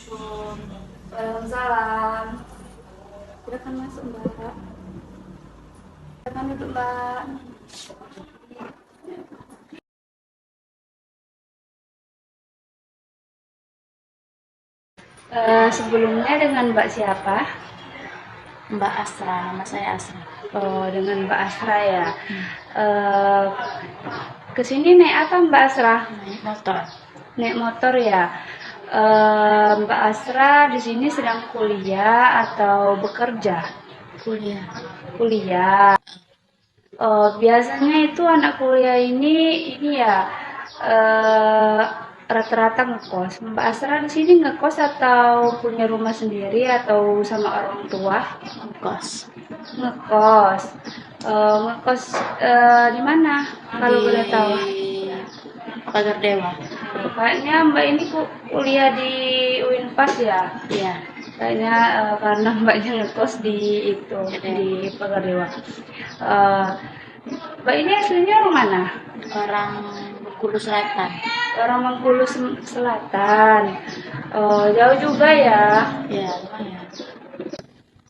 Waalaikumsalam. Silakan masuk Mbak. Silakan duduk Mbak. Sebelumnya dengan Mbak siapa? Mbak Asra, nama saya Asra. Oh, dengan Mbak Asra ya. Eh, Kesini naik apa Mbak Asra? Naik motor. Naik motor ya. Mbak Asra di sini sedang kuliah atau bekerja? Kuliah. Kuliah. Biasanya itu anak kuliah ini ya eh, rata-rata ngekos. Mbak Asra di sini ngekos atau punya rumah sendiri atau sama orang tua? Kos Ngekos. Ngekos di mana? Kalau di boleh tahu. Pagar Dewa. Kayaknya Mbak ini kuliah di Unpas ya? Iya. Kayaknya karena Mbaknya ngekos di itu di Pagadewa. Eh, Mbak ini aslinya orang mana? Orang Bengkulu Selatan. Orang Bengkulu Selatan. Jauh juga ya. Ya, lumayan.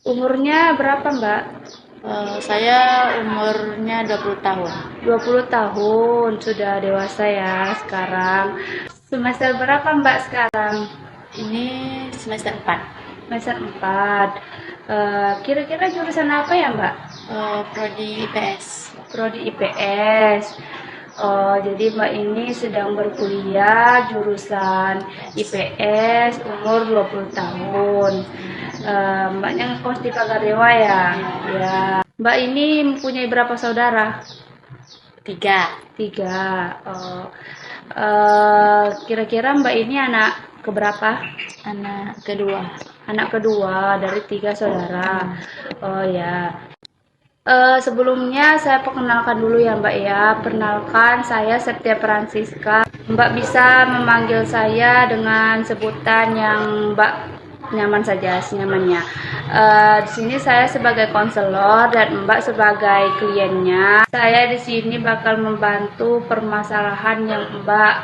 Umurnya berapa Mbak? Saya umurnya 20 tahun. 20 tahun, sudah dewasa ya sekarang. Semester berapa Mbak sekarang? Ini semester 4. Semester 4. Kira-kira jurusan apa ya Mbak? Prodi IPS. Prodi IPS. Jadi Mbak ini sedang berkuliah jurusan IPS umur 20 tahun. Mbaknya ngekos di Pagadewa ya? Ya. Mbak ini mempunyai berapa saudara? 3. 3. Kira-kira Mbak ini anak keberapa? Anak kedua. Anak kedua dari 3 saudara. Oh ya. Sebelumnya saya perkenalkan dulu ya Mbak ya. Perkenalkan saya Septia Francisca. Mbak bisa memanggil saya dengan sebutan yang Mbak nyaman saja, senyamannya. Di sini saya sebagai konselor dan Mbak sebagai kliennya. Saya di sini bakal membantu permasalahan yang Mbak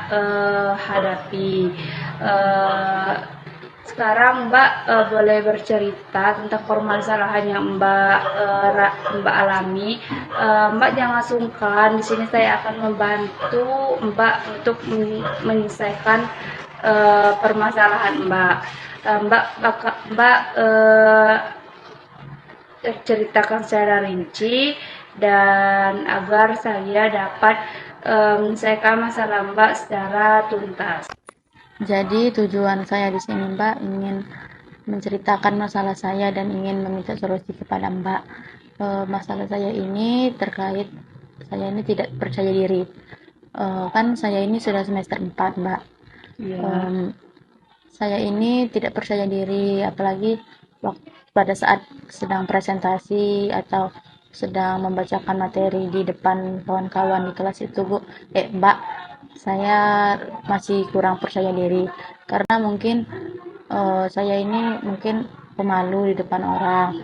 hadapi. Sekarang Mbak boleh bercerita tentang permasalahan yang Mbak alami. Mbak jangan sungkan. Di sini saya akan membantu Mbak untuk menyelesaikan permasalahan Mbak. Mbak ceritakan secara rinci dan agar saya dapat menyelesaikan masalah Mbak secara tuntas. Jadi tujuan saya di sini Mbak ingin menceritakan masalah saya dan ingin meminta solusi kepada Mbak. Masalah saya ini terkait saya ini tidak percaya diri. Kan saya ini sudah semester 4 Mbak. Ya. Saya ini tidak percaya diri, apalagi pada saat sedang presentasi atau sedang membacakan materi di depan kawan-kawan di kelas itu Mbak, saya masih kurang percaya diri karena mungkin saya ini mungkin pemalu di depan orang,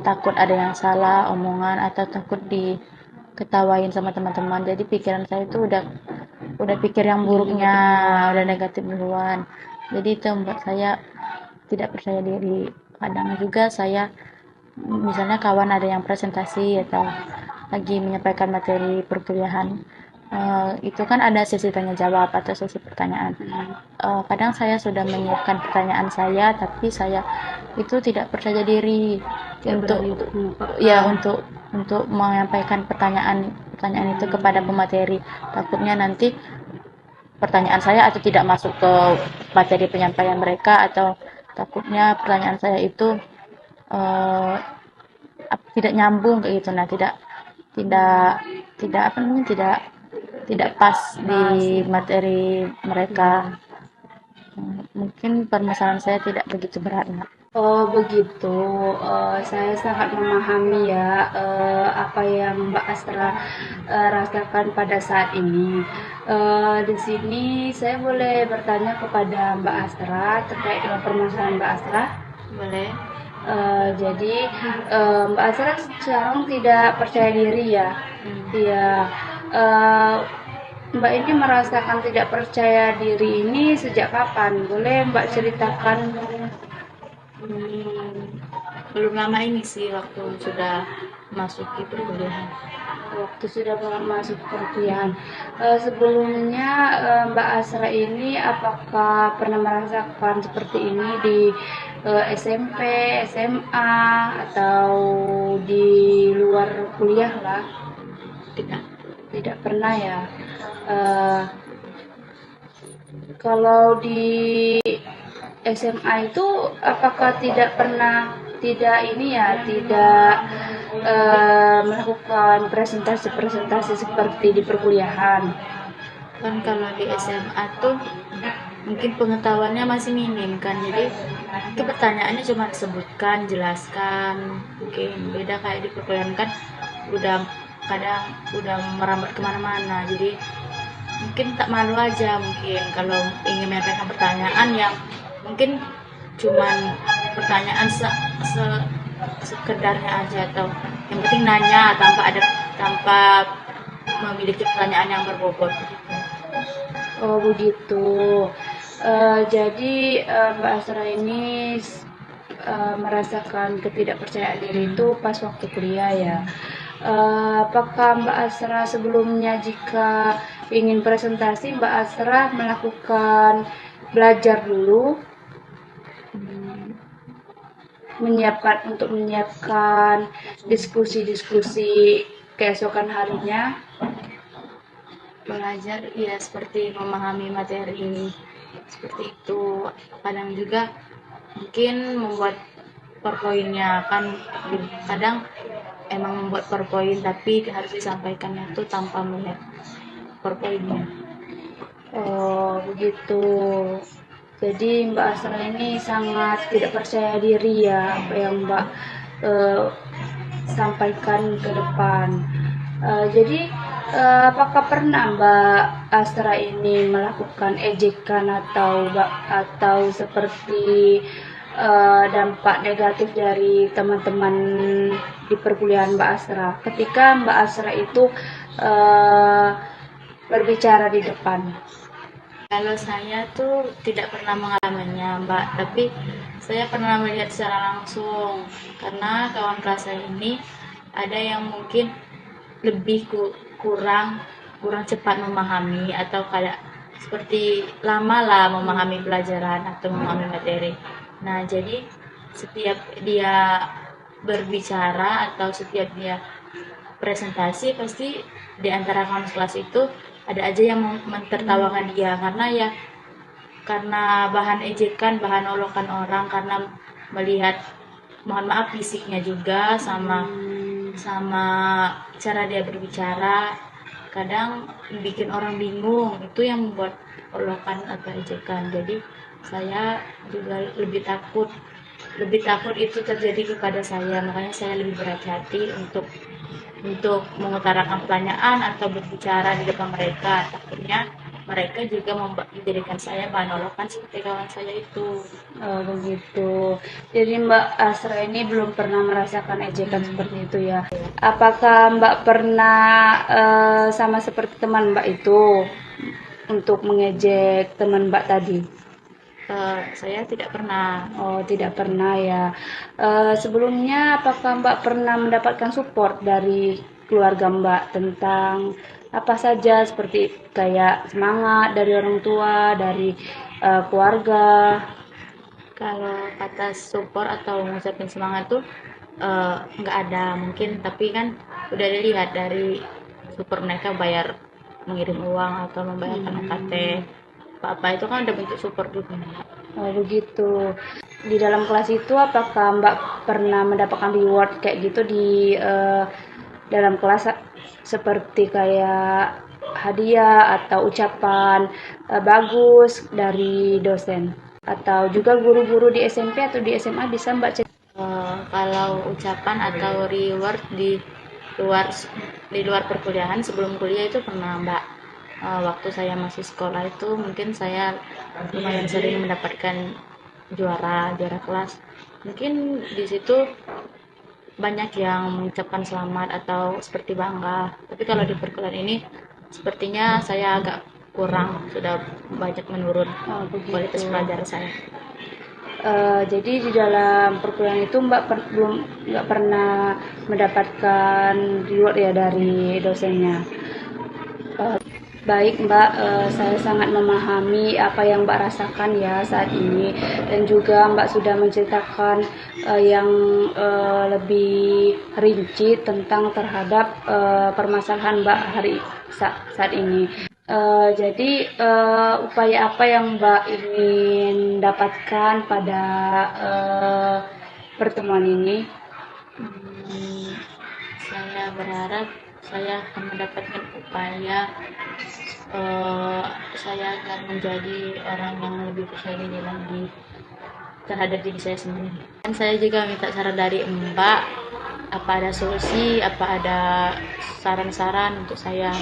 takut ada yang salah omongan atau takut diketawain sama teman-teman. Jadi pikiran saya itu udah pikir yang buruknya, udah negatif duluan. Jadi itu membuat saya tidak percaya diri. Kadang juga saya misalnya kawan ada yang presentasi atau lagi menyampaikan materi perkuliahan, itu kan ada sesi tanya jawab atau sesi pertanyaan. Kadang saya sudah menyiapkan pertanyaan saya, tapi saya itu tidak percaya diri untuk menyampaikan pertanyaan itu kepada pemateri. Takutnya nanti pertanyaan saya atau tidak masuk ke materi penyampaian mereka, atau takutnya pertanyaan saya itu tidak nyambung kayak gitu. Nah, tidak pas di materi mereka. Mungkin permasalahan saya tidak begitu berat, Mbak. Oh begitu, saya sangat memahami ya apa yang Mbak Astra rasakan pada saat ini. Di sini saya boleh bertanya kepada Mbak Astra terkait dengan permasalahan Mbak Astra? Boleh. Jadi Mbak Asra sekarang tidak percaya diri ya? Iya. Mbak ini merasakan tidak percaya diri ini sejak kapan? Boleh Mbak ceritakan? Hmm, belum lama ini sih waktu sudah masuki perkuliahan. Waktu sudah masuk perkuliahan. Sebelumnya Mbak Asra ini apakah pernah merasakan seperti ini di SMP, SMA, atau di luar kuliah lah? Tidak. Tidak pernah ya. Eh, Kalau di SMA itu apakah tidak pernah tidak ini ya tidak melakukan presentasi-presentasi seperti di perkuliahan? Kan kalau di SMA tuh mungkin pengetahuannya masih minim kan, jadi itu pertanyaannya cuma sebutkan, jelaskan. Mungkin beda kayak di perkuliahan kan udah kadang udah merambat kemana-mana, jadi mungkin tak malu aja mungkin kalau ingin menyampaikan pertanyaan yang mungkin cuman pertanyaan sekedarnya aja, atau yang penting nanya tanpa memiliki pertanyaan yang berbobot gitu. Oh begitu. Jadi Mbak Asra ini merasakan ketidakpercayaan diri itu pas waktu kuliah ya. Apakah Mbak Asra sebelumnya jika ingin presentasi Mbak Asra melakukan belajar dulu menyiapkan diskusi-diskusi keesokan harinya? Belajar ya seperti memahami materi ini seperti itu. Kadang juga mungkin membuat PowerPoint-nya kan, kadang emang membuat PowerPoint tapi harus disampaikannya tuh tanpa melihat PowerPoint-nya. Oh begitu. Jadi Mbak Asra ini sangat tidak percaya diri ya apa yang Mbak eh, sampaikan ke depan. Jadi apakah pernah Mbak Asra ini melakukan ejekan atau seperti dampak negatif dari teman-teman di perkuliahan Mbak Asra ketika Mbak Asra itu eh, berbicara di depan? Kalau saya tuh tidak pernah mengalaminya, Mbak, tapi saya pernah melihat secara langsung karena kawan kelas saya ini ada yang mungkin lebih kurang cepat memahami, atau kayak seperti lama lah memahami pelajaran atau memahami materi. Nah, jadi setiap dia berbicara atau setiap dia presentasi, pasti di antara kawan kelas itu ada aja yang mentertawakan dia karena ya karena bahan ejekan, bahan olokan orang, karena melihat, mohon maaf, fisiknya juga sama sama cara dia berbicara, kadang bikin orang bingung. Itu yang membuat olokan atau ejekan. Jadi saya juga lebih takut itu terjadi kepada saya, makanya saya lebih berhati-hati untuk mengutarakan pertanyaan atau berbicara di depan mereka. Takutnya mereka juga menjadikan saya bahan olokan seperti kawan saya itu. Oh, begitu. Jadi Mbak Asra ini belum pernah merasakan ejekan seperti itu ya. Apakah Mbak pernah sama seperti teman Mbak itu untuk mengejek teman Mbak tadi? Saya tidak pernah. Oh, tidak pernah ya. Sebelumnya apakah Mbak pernah mendapatkan support dari keluarga Mbak tentang apa saja seperti kayak semangat dari orang tua, dari keluarga? Kalau kata support atau ngucapin semangat tuh nggak ada mungkin, tapi kan udah dilihat dari support mereka bayar, mengirim uang atau membayarkan UKT apa itu kan udah bentuk support juga. Oh, begitu. Di dalam kelas itu apakah Mbak pernah mendapatkan reward kayak gitu di dalam kelas seperti kayak hadiah atau ucapan bagus dari dosen atau juga guru-guru di SMP atau di SMA bisa Mbak cerita? Kalau ucapan atau reward luar di luar perkuliahan, sebelum kuliah itu pernah, Mbak. Waktu saya masih sekolah itu mungkin saya lumayan sering mendapatkan juara kelas. Mungkin di situ banyak yang mengucapkan selamat atau seperti bangga. Tapi kalau di perkuliahan ini sepertinya saya agak kurang, sudah banyak menurun Begitu. kualitas pelajaran saya. Jadi di dalam perkuliahan itu Mbak belum nggak pernah mendapatkan reward ya dari dosennya. Baik Mbak, saya sangat memahami apa yang Mbak rasakan ya saat ini, dan juga Mbak sudah menceritakan yang lebih rinci tentang terhadap permasalahan Mbak saat ini. Jadi upaya apa yang Mbak ingin dapatkan pada pertemuan ini? Saya berharap saya akan mendapatkan upaya saya akan menjadi orang yang lebih percaya diri lagi terhadap diri saya sendiri. Dan saya juga minta saran dari Mbak, apa ada solusi, apa ada saran-saran untuk saya.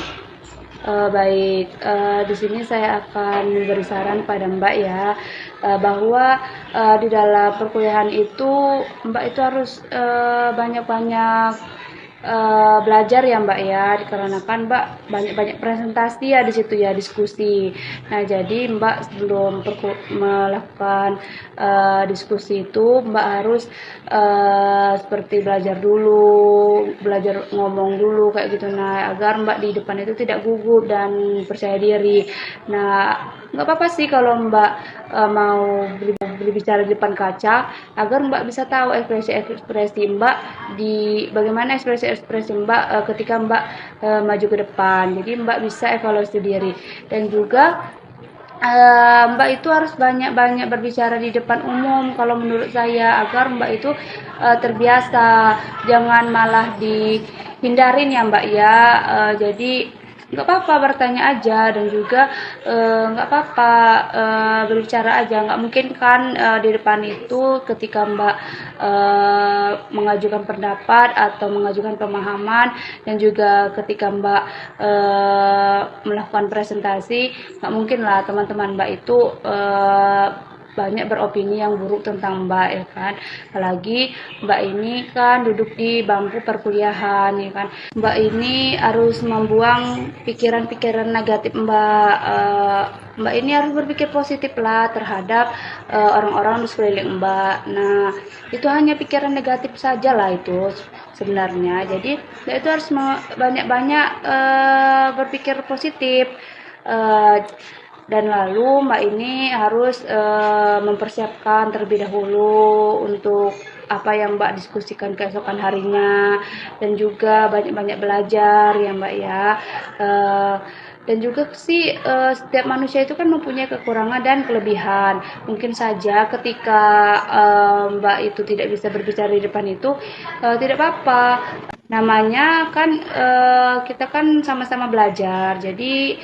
Baik, di sini saya akan memberi saran pada Mbak ya, bahwa di dalam perkuliahan itu Mbak itu harus banyak-banyak belajar ya Mbak ya, dikarenakan Mbak banyak-banyak presentasi ya di situ ya, diskusi. Nah jadi Mbak sebelum melakukan diskusi itu Mbak harus seperti belajar dulu, belajar ngomong dulu kayak gitu. Nah agar Mbak di depan itu tidak gugup dan percaya diri. Nah nggak apa-apa sih kalau Mbak mau berbicara di depan kaca, agar Mbak bisa tahu ekspresi Mbak di bagaimana ekspresi Mbak ketika Mbak maju ke depan. Jadi Mbak bisa evaluasi diri, dan juga Mbak itu harus banyak-banyak berbicara di depan umum kalau menurut saya, agar Mbak itu terbiasa, jangan malah dihindarin ya Mbak ya. Jadi nggak apa-apa bertanya aja, dan juga nggak apa-apa berbicara aja. Nggak mungkin kan di depan itu ketika Mbak mengajukan pendapat atau mengajukan pemahaman, dan juga ketika Mbak melakukan presentasi, nggak mungkin lah teman-teman Mbak itu banyak beropini yang buruk tentang Mbak ya kan. Apalagi Mbak ini kan duduk di bangku perkuliahan ya kan. Mbak ini harus membuang pikiran-pikiran negatif Mbak. Mbak ini harus berpikir positif lah terhadap orang-orang di sekeliling Mbak. Nah itu hanya pikiran negatif saja lah itu sebenarnya. Jadi Mbak itu harus banyak-banyak berpikir positif. Dan lalu Mbak ini harus mempersiapkan terlebih dahulu untuk apa yang Mbak diskusikan keesokan harinya, dan juga banyak-banyak belajar ya Mbak ya. Dan juga sih setiap manusia itu kan mempunyai kekurangan dan kelebihan. Mungkin saja ketika Mbak itu tidak bisa berbicara di depan itu, tidak apa-apa. Namanya kan kita kan sama-sama belajar, jadi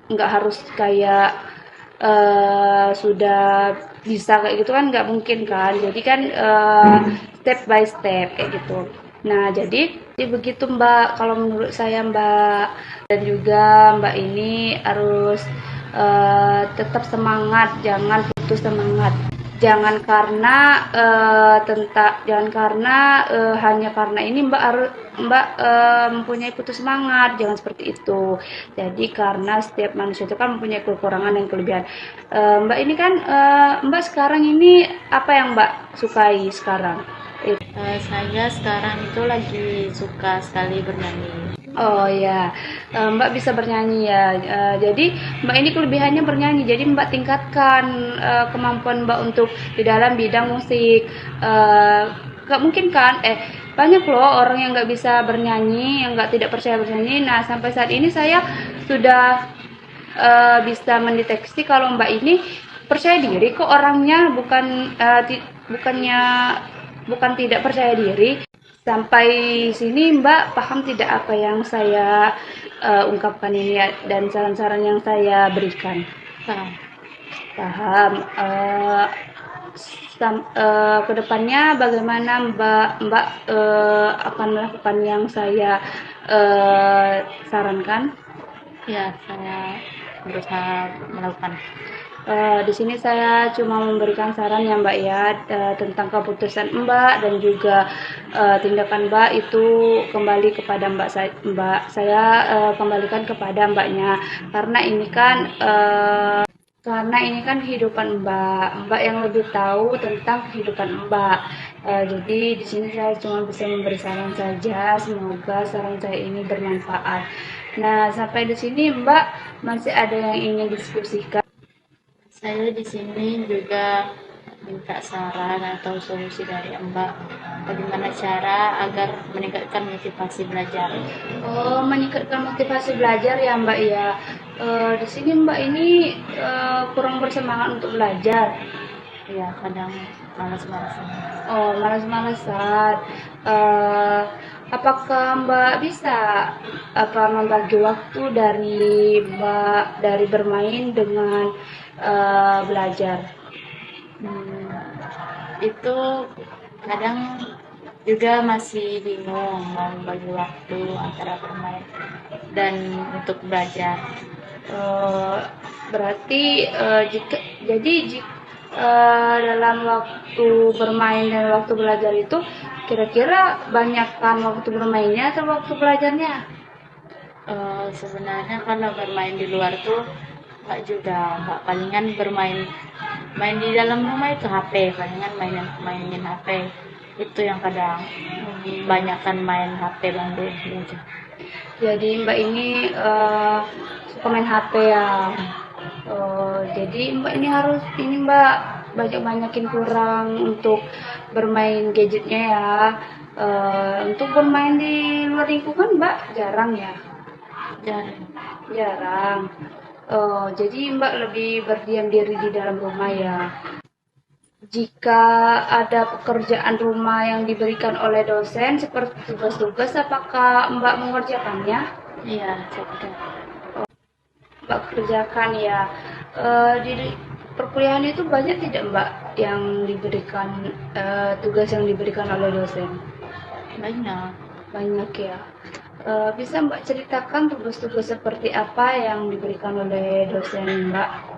nggak harus kayak sudah bisa kayak gitu kan, nggak mungkin kan. Jadi kan step by step kayak gitu. Nah jadi begitu Mbak kalau menurut saya Mbak. Dan juga Mbak ini harus tetap semangat, jangan putus semangat. Jangan karena hanya karena ini Mbak mempunyai putus semangat, jangan seperti itu. Jadi karena setiap manusia itu kan mempunyai kekurangan dan kelebihan. Mbak ini kan Mbak sekarang ini apa yang Mbak sukai sekarang? Saya sekarang itu lagi suka sekali bernyanyi. Oh ya, Mbak bisa bernyanyi ya. Jadi Mbak ini kelebihannya bernyanyi. Jadi Mbak tingkatkan kemampuan Mbak untuk di dalam bidang musik. Gak mungkin kan? Banyak loh orang yang nggak bisa bernyanyi, yang nggak tidak percaya bernyanyi. Nah sampai saat ini saya sudah bisa mendeteksi kalau Mbak ini percaya diri kok orangnya, bukan tidak percaya diri. Sampai sini Mbak paham tidak apa yang saya ungkapkan ini ya, dan saran-saran yang saya berikan? Paham. Kedepannya bagaimana Mbak akan melakukan yang saya sarankan? Ya, saya berusaha melakukan. Di sini saya cuma memberikan saran ya Mbak ya, tentang keputusan Mbak dan juga tindakan Mbak itu kembali kepada Mbak saya kembalikan kepada Mbaknya, karena ini kan kehidupan Mbak yang lebih tahu tentang kehidupan Mbak. Jadi di sini saya cuma bisa memberi saran saja. Semoga saran saya ini bermanfaat. Nah, sampai di sini Mbak masih ada yang ingin diskusikan? Saya di sini juga minta saran atau solusi dari Mbak. Bagaimana cara agar meningkatkan motivasi belajar? Oh, meningkatkan motivasi belajar ya Mbak ya. Di sini Mbak ini kurang bersemangat untuk belajar. Ya, kadang malas-malasan. Oh, malas-malasan. Eh, apakah Mbak bisa membagi waktu dari bermain dengan belajar? Itu kadang juga masih bingung mau bagi waktu antara bermain dan untuk belajar. Berarti dalam waktu bermain dan waktu belajar itu kira-kira banyakkan waktu bermainnya atau waktu belajarnya? Sebenarnya kalau bermain di luar tuh nggak juga, nggak, palingan main di dalam rumah itu HP, palingan mainin HP itu yang kadang banyakkan main HP belajar. Jadi Mbak ini suka main HP ya. Jadi Mbak Mbak banyakin kurang untuk bermain gadgetnya ya. Untuk bermain di luar lingkungan Mbak jarang ya. Jarang. Jadi Mbak lebih berdiam diri di dalam rumah ya. Jika ada pekerjaan rumah yang diberikan oleh dosen seperti tugas-tugas, apakah Mbak mengerjakannya? Iya, saya Mbak kerjakan ya. Di perkuliahan itu banyak tidak Mbak yang diberikan tugas yang diberikan oleh dosen? Banyak ya. Bisa Mbak ceritakan tugas-tugas seperti apa yang diberikan oleh dosen Mbak?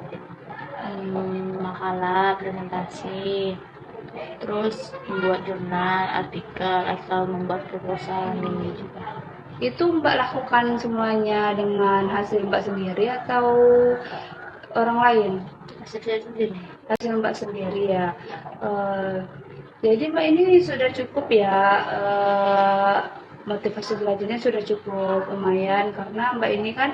Makalah, presentasi, terus membuat jurnal, artikel, atau membuat proposal ini juga. Itu Mbak lakukan semuanya dengan hasil Mbak sendiri atau orang lain? Hasil Mbak sendiri ya. Jadi Mbak ini sudah cukup ya, motivasi belajarnya sudah cukup lumayan, karena Mbak ini kan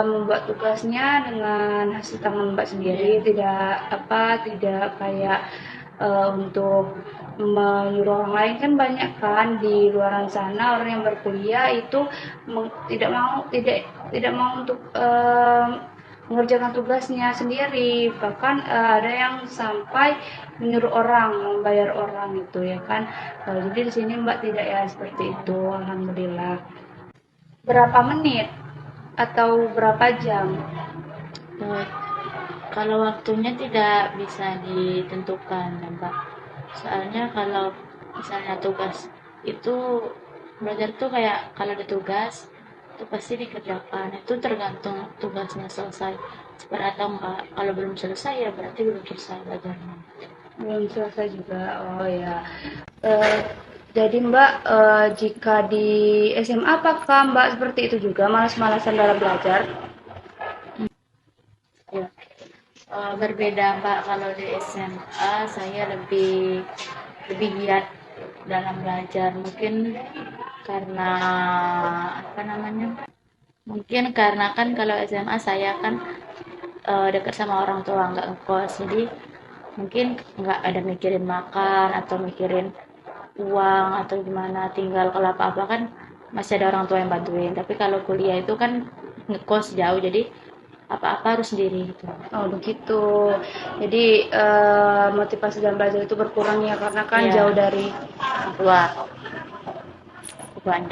membuat tugasnya dengan hasil tangan Mbak sendiri, tidak kayak untuk menyuruh orang lain. Kan banyak kan di luar sana orang yang berkuliah itu tidak mau untuk mengerjakan tugasnya sendiri, bahkan ada yang sampai menyuruh orang, membayar orang itu ya kan. Jadi di sini Mbak tidak ya seperti itu, alhamdulillah. Berapa menit atau berapa jam? Kalau waktunya tidak bisa ditentukan ya Mbak, soalnya kalau misalnya tugas itu, belajar tuh kayak kalau ada tugas itu pasti dikerjakan, itu tergantung tugasnya selesai cepat atau enggak. Kalau belum selesai ya berarti belum selesai belajarnya. Belum selesai juga. Oh ya. Jadi Mbak, jika di SMA apakah Mbak seperti itu juga, malas-malasan dalam belajar? Ya. Berbeda Mbak, kalau di SMA saya lebih giat dalam belajar, mungkin karena mungkin karena kan kalau SMA saya kan dekat sama orang tua, nggak ngekos, jadi mungkin nggak ada mikirin makan atau mikirin uang atau gimana, tinggal kalau apa-apa kan masih ada orang tua yang bantuin. Tapi kalau kuliah itu kan ngekos jauh, jadi apa-apa harus sendiri gitu. Oh begitu. Jadi motivasi dalam belajar itu berkurang ya, karena kan Iya. jauh dari Banyak.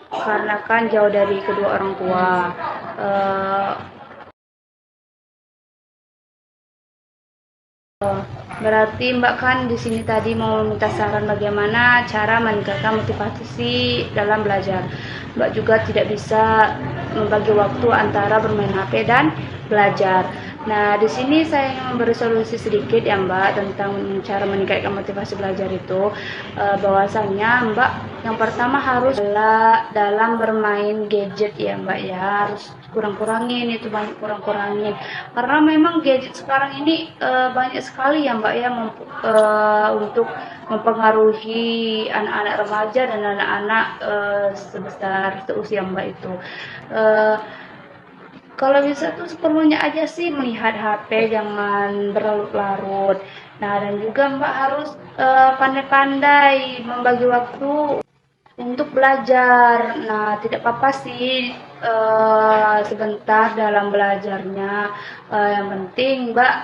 karena kan jauh dari kedua orang tua. Berarti Mbak kan di sini tadi mau minta saran bagaimana cara meningkatkan motivasi dalam belajar. Mbak juga tidak bisa membagi waktu antara bermain HP dan belajar. Nah, di sini saya ingin memberi solusi sedikit ya Mbak tentang cara meningkatkan motivasi belajar itu. Bahwasanya Mbak yang pertama harus dalam bermain gadget ya Mbak ya, harus kurang-kurangin itu, banyak kurang-kurangin. Karena memang gadget sekarang ini banyak sekali ya Mbak ya untuk mempengaruhi anak-anak remaja dan anak-anak sebesar seusia Mbak itu. Eh, Kalau bisa tuh seperlunya aja sih melihat HP, jangan berlarut-larut. Nah, dan juga Mbak harus pandai-pandai membagi waktu untuk belajar. Nah, tidak apa-apa sih sebentar dalam belajarnya. Yang penting Mbak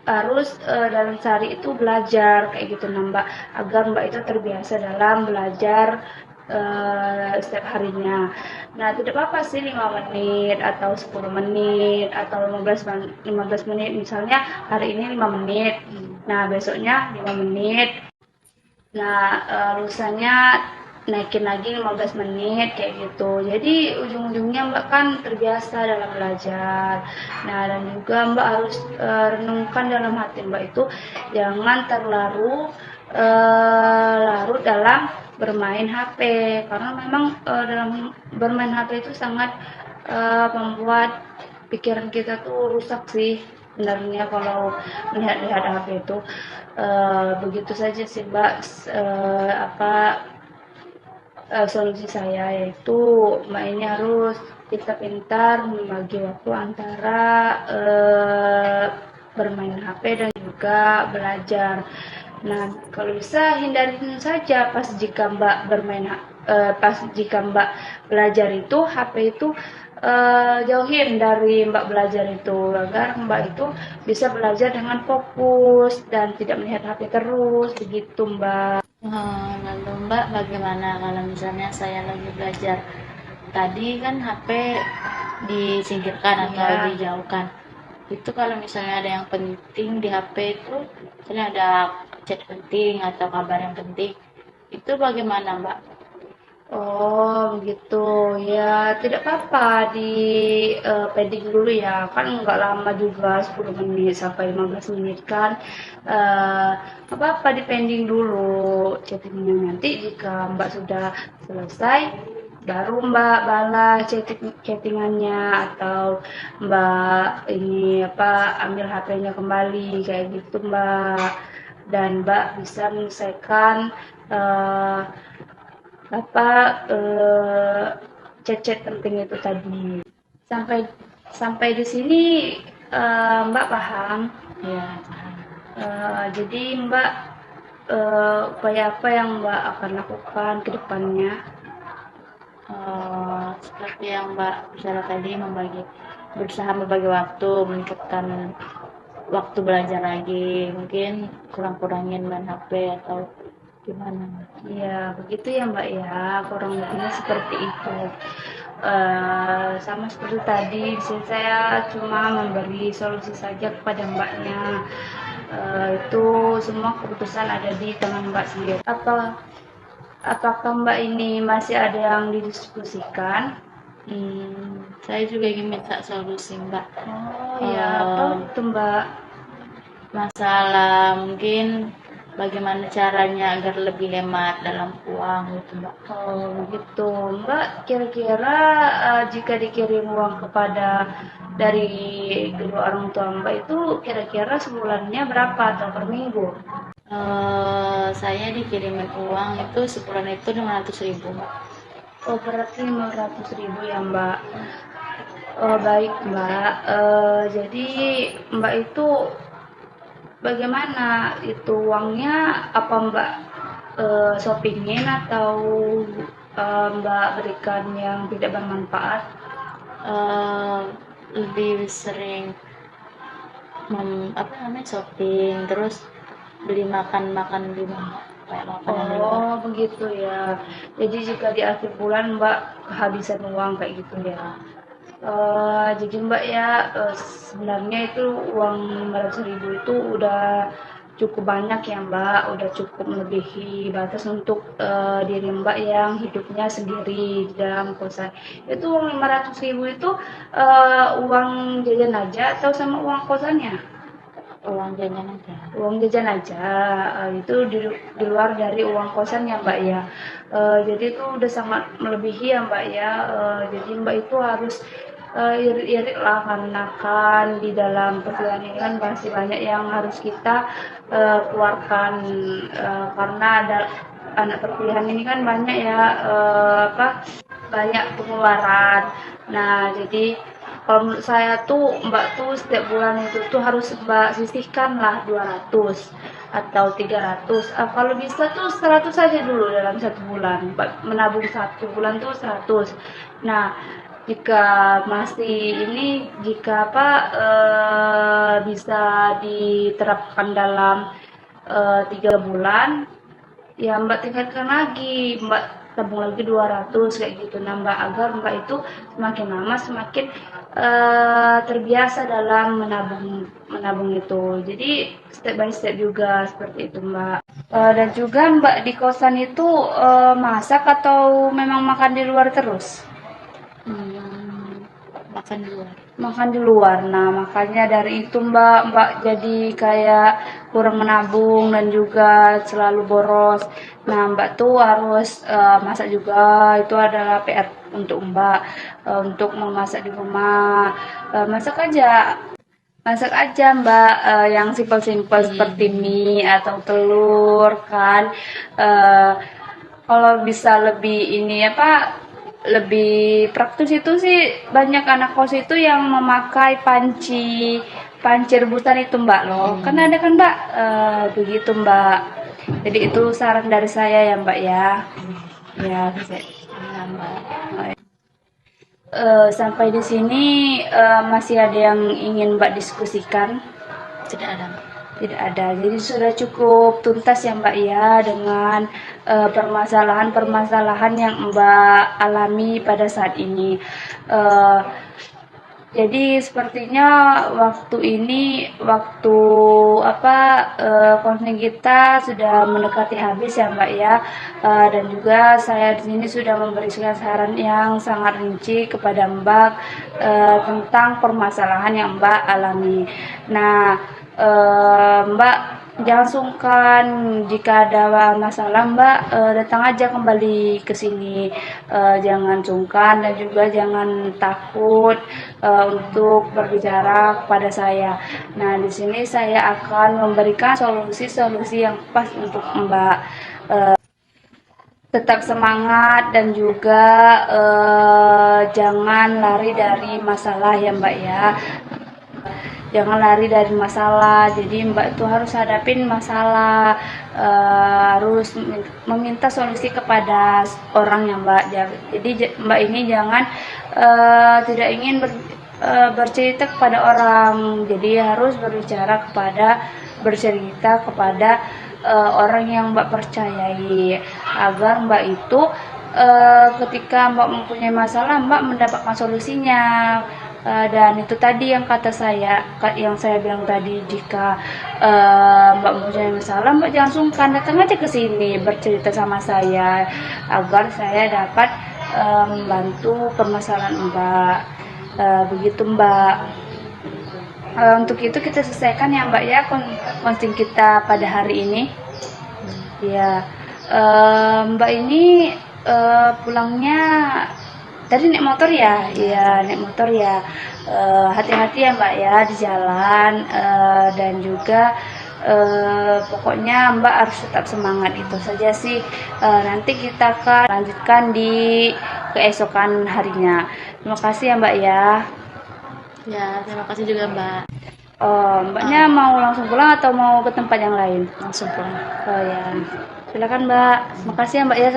harus dalam sehari itu belajar kayak gitu nah Mbak, agar Mbak itu terbiasa dalam belajar setiap harinya. Nah, tidak apa-apa sih 5 menit atau 10 menit atau 15 menit, misalnya hari ini 5 menit, nah besoknya 5 menit, nah lusanya naikin lagi 15 menit kayak gitu. Jadi ujung-ujungnya Mbak kan terbiasa dalam belajar. Nah, dan juga Mbak harus renungkan dalam hati Mbak itu jangan terlalu larut dalam bermain HP, karena memang dalam bermain HP itu sangat membuat pikiran kita tuh rusak sih sebenarnya kalau melihat-lihat HP itu. Begitu saja sih Mbak, apa solusi saya, yaitu Mbak ini harus pintar-pintar membagi waktu antara bermain HP dan juga belajar. Nah, kalau bisa hindarin saja pas jika Mbak belajar itu HP itu jauhin dari Mbak belajar itu, agar Mbak itu bisa belajar dengan fokus dan tidak melihat HP terus begitu Mbak. Lalu Mbak, bagaimana kalau misalnya saya lagi belajar? Tadi kan HP disingkirkan atau Iya. dijauhkan. Itu kalau misalnya ada yang penting di HP itu, misalnya ada chat penting atau kabar yang penting, itu bagaimana Mbak? Oh, begitu. Ya, tidak apa-apa di pending dulu ya. Kan nggak lama juga, 10 menit sampai 15 menit kan. Nggak apa-apa di pending dulu chattingnya. Nanti jika Mbak sudah selesai, baru Mbak balas chattingannya, atau Mbak ini apa ambil HP-nya kembali kayak gitu Mbak. Dan Mbak bisa menyelesaikan eh, apa chat-chat penting itu tadi. Sampai sampai di sini Mbak paham? Ya, Jadi Mbak upaya apa yang Mbak akan lakukan ke depannya? seperti yang Mbak bicara tadi, berusaha membagi waktu, meningkatkan waktu belajar lagi, mungkin kurang-kurangin main HP atau gimana. Ya, begitu ya Mbak ya, kurang lebihnya seperti itu. Sama seperti tadi, di sini saya cuma memberi solusi saja kepada Mbaknya. Itu semua keputusan ada di tangan Mbak sendiri. Apakah Mbak ini masih ada yang didiskusikan? Saya juga ingin minta solusi Mbak. Oh ya, apa itu Mbak? Masalah mungkin bagaimana caranya agar lebih hemat dalam uang gitu Mbak. Oh begitu Mbak, kira-kira jika dikirim uang dari kedua orang tua Mbak itu kira-kira sebulannya berapa atau per minggu? Saya dikirimin uang itu sebulan itu 500.000 Mbak. Oh berarti 500.000 ya Mbak. Oh baik Mbak. Jadi Mbak itu bagaimana itu uangnya? Apa Mbak shoppingin atau Mbak berikan yang tidak bermanfaat? Lebih sering shopping, terus beli makan-makan di rumah, kayak makanan di luar. Oh begitu ya. Jadi jika di akhir bulan Mbak kehabisan uang kayak gitu ya. Jadi Mbak ya sebenarnya itu uang 500.000 itu udah cukup banyak ya Mbak, udah cukup melebihi batas untuk diri Mbak yang hidupnya sendiri di dalam kosan. Itu uang 500.000 itu uang jajan aja atau sama uang kosannya? Uang jajan aja. Uang jajan aja, itu di luar dari uang kosan ya Mbak ya. Jadi itu udah sangat melebihi ya Mbak ya. Jadi Mbak itu harus irit-irit lah, karena kan di dalam perkuliahan ini kan masih banyak yang harus kita keluarkan, karena ada anak perkuliahan ini kan banyak ya, banyak pengeluaran. Nah, jadi kalau menurut saya tuh Mbak tuh setiap bulan itu tuh harus Mbak sisihkan lah 200 atau 300. Kalau bisa tuh 100 saja dulu dalam satu bulan. Mbak menabung satu bulan tuh 100. Nah, jika masih ini, jika bisa diterapkan dalam 3 bulan, ya Mbak tingkatkan lagi, Mbak tabung lagi 200 kayak gitu, nambah agar Mbak itu semakin lama semakin terbiasa dalam menabung itu. Jadi step by step juga seperti itu Mbak. Dan juga Mbak di kosan itu masak atau memang makan di luar terus? Makan di luar. Makan di luar. Nah, makanya dari itu Mbak jadi kayak kurang menabung dan juga selalu boros. Nah, Mbak tuh harus masak juga. Itu adalah PR untuk Mbak, untuk memasak di rumah. Masak aja Mbak, yang simpel-simpel seperti mie atau telur kan. Eh, Kalau bisa lebih ini lebih praktis itu sih, banyak anak kos itu yang memakai panci panci rebusan itu Mbak loh. Kan ada kan Mbak, begitu Mbak. Jadi itu saran dari saya ya Mbak ya. Ya, Iya, Mbak. sampai di sini masih ada yang ingin Mbak diskusikan? Tidak ada, Mbak. Tidak ada. Jadi sudah cukup tuntas ya Mbak ya dengan permasalahan-permasalahan yang Mbak alami pada saat ini. Eh, jadi sepertinya waktu konseling kita sudah mendekati habis ya Mbak ya. Dan juga saya di sini sudah memberikan saran yang sangat rinci kepada Mbak tentang permasalahan yang Mbak alami. Nah, Mbak jangan sungkan jika ada masalah Mbak, datang aja kembali ke sini. Jangan sungkan dan juga jangan takut untuk berbicara kepada saya. Nah, di sini saya akan memberikan solusi-solusi yang pas untuk Mbak. Tetap semangat dan juga jangan lari dari masalah ya Mbak ya. Jangan lari dari masalah. Jadi Mbak itu harus hadapin masalah, harus meminta solusi kepada orang yang Mbak. Jadi Mbak ini jangan tidak ingin bercerita kepada orang. Jadi harus bercerita kepada orang yang Mbak percayai, agar Mbak itu ketika Mbak mempunyai masalah, Mbak mendapatkan solusinya. Dan itu tadi yang yang saya bilang tadi, jika Mbak mempunyai masalah, Mbak jangan sungkan, datang aja ke sini bercerita sama saya agar saya dapat membantu permasalahan Mbak. Begitu Mbak. Untuk itu kita selesaikan ya Mbak ya konseling kita pada hari ini. Ya, Mbak ini pulangnya tadi naik motor ya? Iya, naik motor ya. Hati-hati ya Mbak ya di jalan, dan juga pokoknya Mbak harus tetap semangat, itu saja sih. Nanti kita akan lanjutkan di keesokan harinya. Terima kasih ya Mbak ya. Ya, terima kasih juga, Mbak. Mbaknya mau langsung pulang atau mau ke tempat yang lain? Langsung pulang. Oh ya, silakan Mbak. Makasih ya Mbak ya.